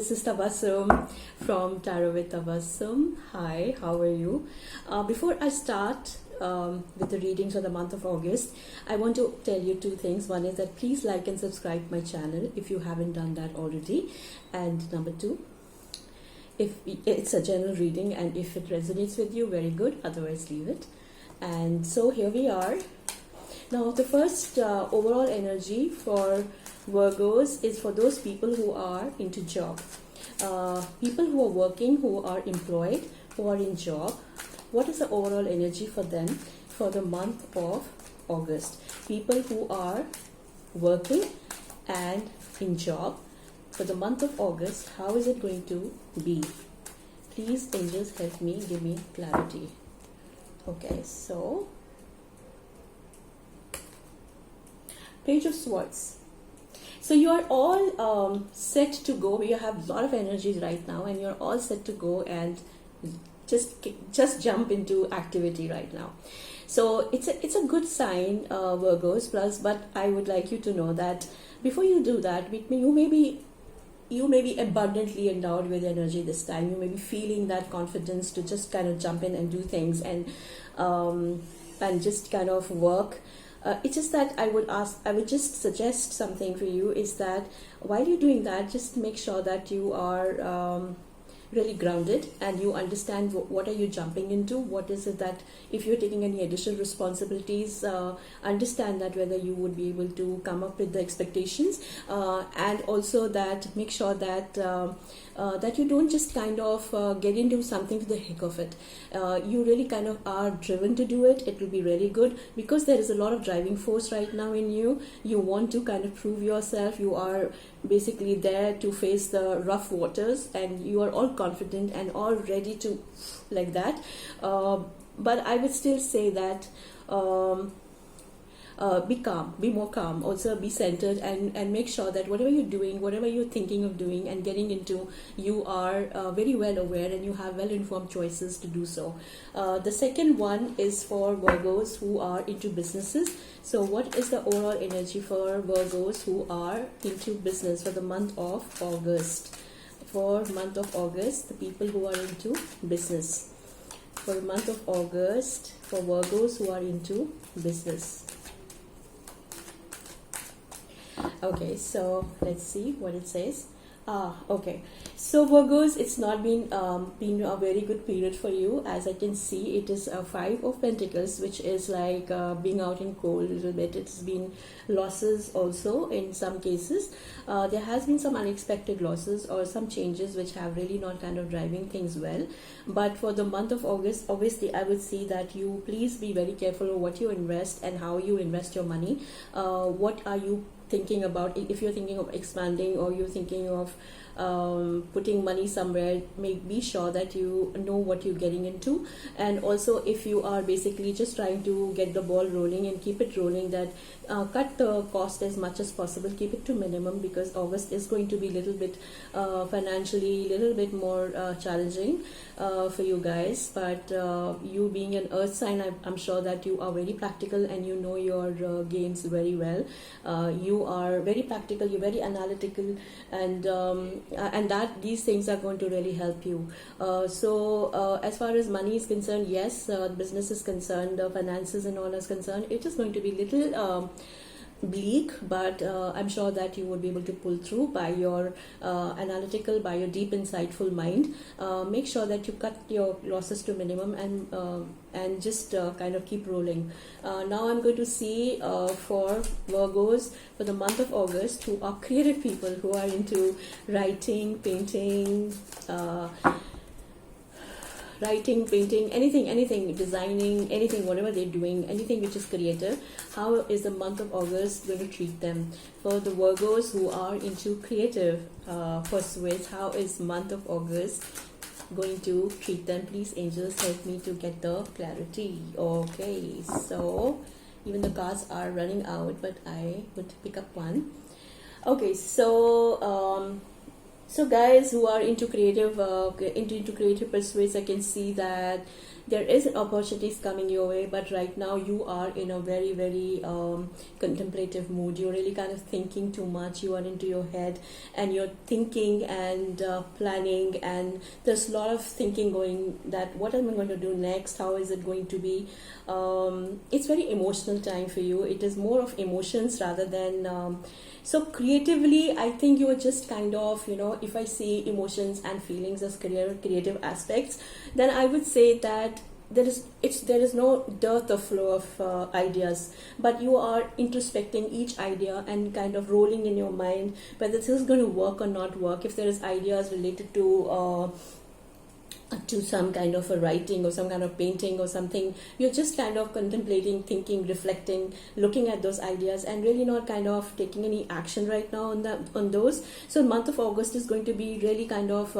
this is Tabassum from Tarot with Tabassum. Hi, how are you? Before I start with the readings for the month of August, I want to tell you two things. One is that please like and subscribe my channel if you haven't done that already. And number two, if it's a general reading and if it resonates with you, very good. Otherwise, leave it. And so here we are. Now, the first overall energy for Virgos is for those people who are into job. People who are working, who are employed, who are in job. What is the overall energy for them for the month of August? People who are working and in job for the month of August, how is it going to be? Please, angels, help me, give me clarity. Okay, so Page of Swords. So you are all set to go. You have a lot of energies right now, and you're all set to go and just jump into activity right now. So it's a good sign, Virgos. Plus, but I would like you to know that before you do that, you may be abundantly endowed with energy this time. You may be feeling that confidence to just kind of jump in and do things and just kind of work. It's just that I would just suggest something for you is that while you're doing that, just make sure that you are really grounded and you understand what are you jumping into. What is it that if you're taking any additional responsibilities, understand that whether you would be able to come up with the expectations, and also that make sure that that you don't just kind of get into something for the heck of it. You really kind of are driven to do it. It will be really good because there is a lot of driving force right now in you. You want to kind of prove yourself. You are basically there to face the rough waters and you are all confident and all ready to like that. But I would still say that be calm, be more calm, also be centered and make sure that whatever you're doing, whatever you're thinking of doing and getting into, you are very well aware and you have well-informed choices to do so. The second one is for Virgos who are into businesses. So what is the overall energy for Virgos who are into business for the month of August? For month of August, the people who are into business. For the month of August, for Virgos who are into business. Okay, so let's see what it says. Okay. So Virgos, it's not been a very good period for you. As I can see, it is a Five of Pentacles, which is like being out in cold a little bit. It's been losses also in some cases. There has been some unexpected losses or some changes which have really not kind of driving things well. But for the month of August, obviously, I would see that you please be very careful of what you invest and how you invest your money. What are you thinking about? If you're thinking of expanding or you're thinking of putting money somewhere, be sure that you know what you're getting into. And also if you are basically just trying to get the ball rolling and keep it rolling, that cut the cost as much as possible, keep it to minimum, because August is going to be a little bit financially a little bit more challenging for you guys. But you being an earth sign, I'm sure that you are very practical and you know your games very well. You are very practical, you're very analytical, and that these things are going to really help you. So as far as money is concerned, yes, business is concerned, finances and all is concerned, it is going to be little bleak, but I'm sure that you would be able to pull through by your analytical, by your deep insightful mind. Make sure that you cut your losses to minimum and just kind of keep rolling. Now I'm going to see for Virgos for the month of August who are creative people, who are into writing, painting, painting, anything, designing, anything, whatever they're doing, anything which is creative. How is the month of August going to treat them? For the Virgos who are into creative pursuits, how is month of August going to treat them? Please, angels, help me to get the clarity. Okay, so even the cards are running out, but I would pick up one. Okay, so so guys who are into creative into creative pursuits, I can see that there is opportunities coming your way, but right now you are in a very, very contemplative mood. You're really kind of thinking too much. You are into your head and you're thinking and planning, and there's a lot of thinking going that what am I going to do next? How is it going to be? It's very emotional time for you. It is more of emotions rather than so creatively, I think you are just kind of, if I see emotions and feelings as creative aspects, then I would say that there is no dearth of flow of ideas, but you are introspecting each idea and kind of rolling in your mind whether this is going to work or not work. If there is ideas related to some kind of a writing or some kind of painting or something, you're just kind of contemplating, thinking, reflecting, looking at those ideas, and really not kind of taking any action right now on those. So month of August is going to be really kind of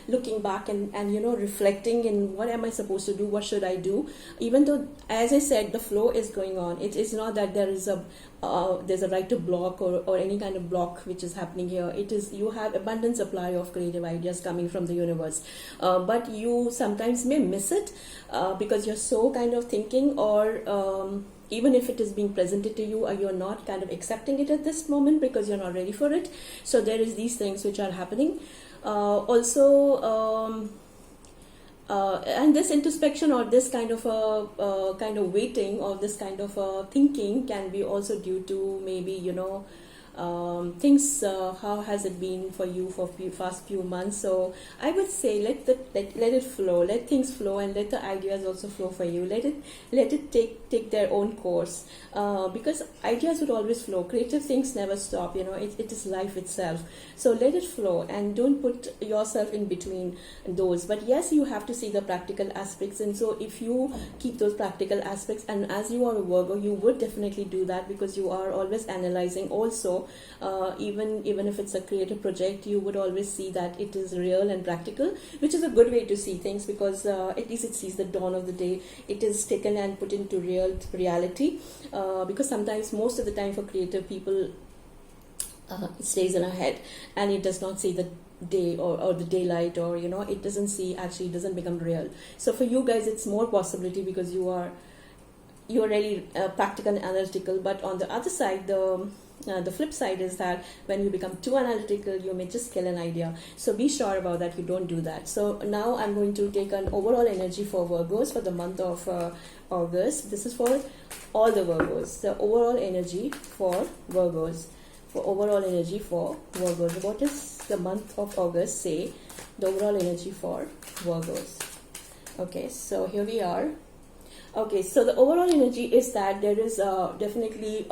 looking back and reflecting in what am I supposed to do, what should I do, even though, as I said, the flow is going on. It is not that there's a right to block or any kind of block which is happening here. It is, you have abundant supply of creative ideas coming from the universe, but you sometimes may miss it because you're so kind of thinking, or even if it is being presented to you, or you're not kind of accepting it at this moment because you're not ready for it. So there is these things which are happening. And this introspection or this kind of waiting or this kind of thinking can be also due to maybe things. How has it been for you for past few months? So I would say let it flow, let things flow, and let the ideas also flow for you. Let it take their own course, because ideas would always flow. Creative things never stop. It is life itself. So let it flow and don't put yourself in between those. But yes, you have to see the practical aspects, and so if you keep those practical aspects, and as you are a Virgo, you would definitely do that because you are always analyzing also. Even if it's a creative project, you would always see that it is real and practical, which is a good way to see things, because at least it sees the dawn of the day. It is taken and put into reality, because sometimes, most of the time for creative people, it stays in our head and it does not see the day or the daylight, or it doesn't see, actually it doesn't become real. So for you guys, it's more possibility because you're really practical and analytical. But on the other side, the flip side is that when you become too analytical, you may just kill an idea. So be sure about that. You don't do that. So now I'm going to take an overall energy for Virgos for the month of August. This is for all the Virgos. The overall energy for Virgos. What does the month of August say? The overall energy for Virgos. Okay, so here we are. Okay, so the overall energy is that there is definitely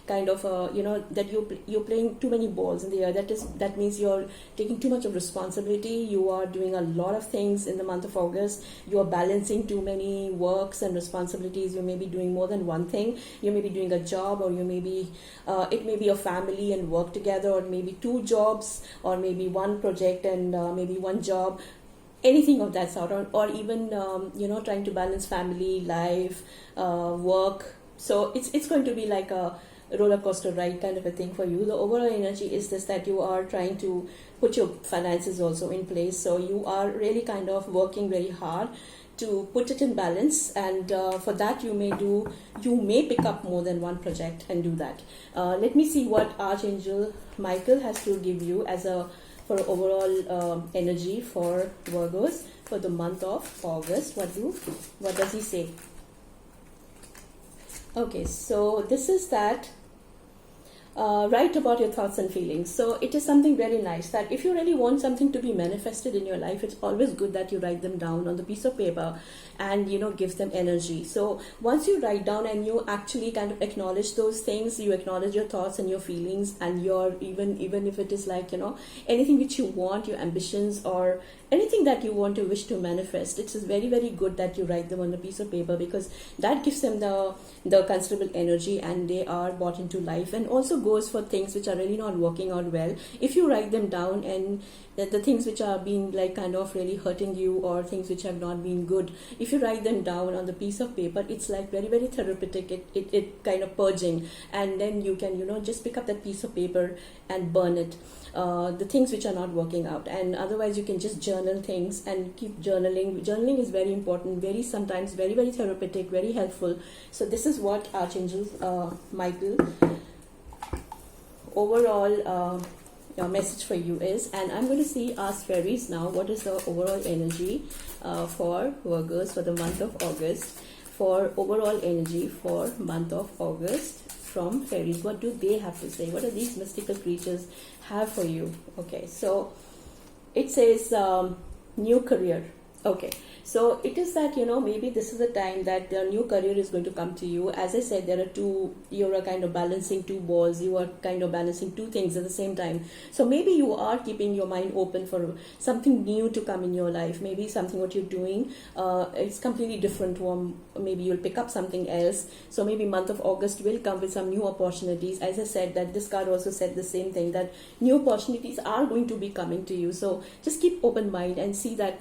kind of that you're playing too many balls in the air. That means you're taking too much of responsibility. You are doing a lot of things in the month of August. You are balancing too many works and responsibilities. You may be doing more than one thing. You may be doing a job, or you may be it may be a family and work together, or maybe two jobs, or maybe one project and maybe one job. Anything of that sort, or even trying to balance family life, work. So it's going to be like a roller coaster ride kind of a thing for you. The overall energy is this, that you are trying to put your finances also in place. So you are really kind of working very hard to put it in balance, and for that you may pick up more than one project and do that. Let me see what Archangel Michael has to give you as for overall energy for Virgos for the month of August. What does he say? Okay, so this is that. Write about your thoughts and feelings. So it is something very nice that if you really want something to be manifested in your life, it's always good that you write them down on the piece of paper and gives them energy. So once you write down and you actually kind of acknowledge those things, you acknowledge your thoughts and your feelings, and your even if it is like anything which you want, your ambitions or anything that you want to wish to manifest, it is very, very good that you write them on a piece of paper, because that gives them the considerable energy and they are brought into life. And also goes for things which are really not working out well. If you write them down, and the things which are being like kind of really hurting you, or things which have not been good, if you write them down on the piece of paper, it's like very, very therapeutic. It kind of purging, and then you can, you know, just pick up that piece of paper and burn it, the things which are not working out. And otherwise you can just journal things and keep journaling is very important, very sometimes very, very therapeutic, very helpful. So this is what Archangel Michael overall message for you is. And I'm going to ask fairies now, what is the overall energy for Virgos for the month of August, for overall energy for month of August from fairies. What do they have to say? What do these mystical creatures have for you? Okay, so it says new career. Okay, so it is that, you know, maybe this is a time that the new career is going to come to you. As I said, there are you're kind of balancing two balls, you are kind of balancing two things at the same time. So maybe you are keeping your mind open for something new to come in your life. Maybe something what you're doing, it's completely different from, maybe you'll pick up something else. So maybe month of August will come with some new opportunities. As I said, that this card also said the same thing, that new opportunities are going to be coming to you. So just keep open mind and see that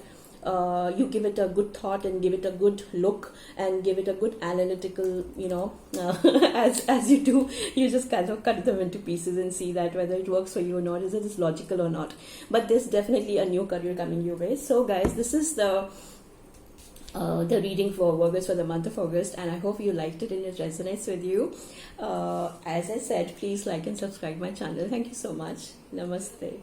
you give it a good thought and give it a good look and give it a good analytical, you know, as you do, you just kind of cut them into pieces and see that whether it works for you or not, is it logical or not. But there's definitely a new career coming your way. So guys, this is the reading for Virgos for the month of August, and I hope you liked it and it resonates with you. As I said, please like and subscribe my channel. Thank you so much. Namaste.